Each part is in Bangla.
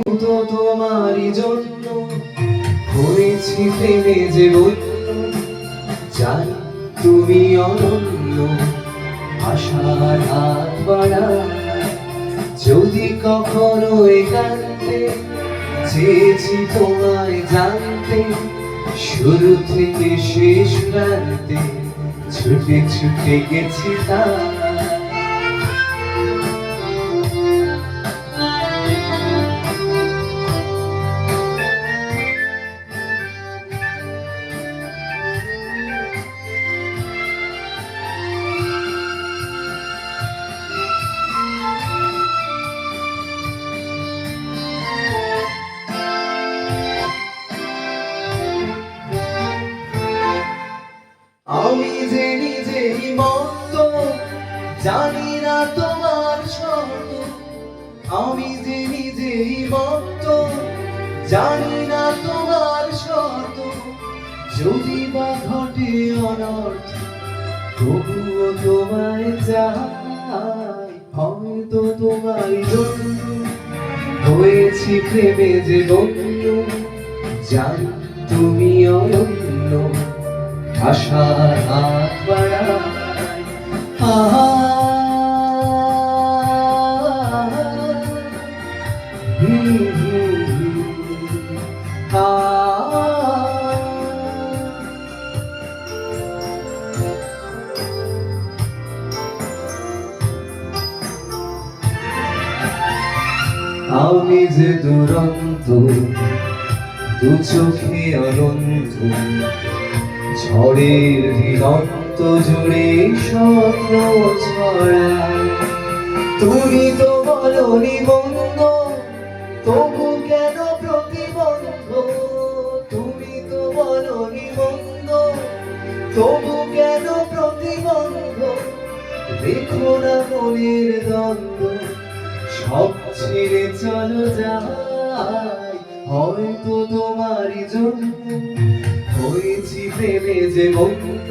তো তোমারই জন্য হয়েছি প্রেমে যে বন্য, জানি তুমি অনন্য, আশার হাত বাড়ায়। যদি কখনো একান্তে চেয়েছি তোমায় জানতে, শুরু থেকে শেষ প্রান্তে ছুটে ছুটে গেছি তাই। আমি যে নিজেই মত্ত, জানি না তোমার শর্ত। আমি যে নিজেই মত্ত, জানি না তোমার শর্ত। যদি বা ঘটে অনর্থ, তবুও তোমায় চাই। হয়তো তোমারই জন্য হয়েছি প্রেমে যে বন্য, জানি তুমি অনন্য, আশার হাত বাড়ায়। আহা আমি যে দুরন্ত, দু চোখে অনন্ত, ঝড়ের দিগন্ত জুড়ে স্বপ্ন ছড়ায়। তুমি তো বলনি বন্ধ, তবু কেন প্রতিবন্ধ? তুমি তো বলনি বন্ধ, তবু কেন প্রতিবন্ধ? দেখো না মনের দ্বন্দ্ব, সব ছেড়ে চলো যাই। হয়তো তোমারই জন্য হয়েছি প্রেমে যে বন্য,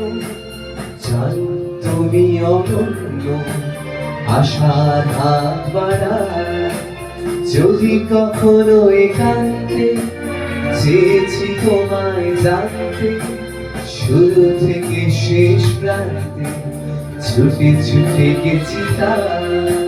জানি তুমি অনন্য, আশার হাত বাড়ায়। যদি কখনো একান্তে চেয়েছি তোমায় জানতে, শুরু থেকে শেষ প্রান্তে ছুটে ছুটে গেছি তাই।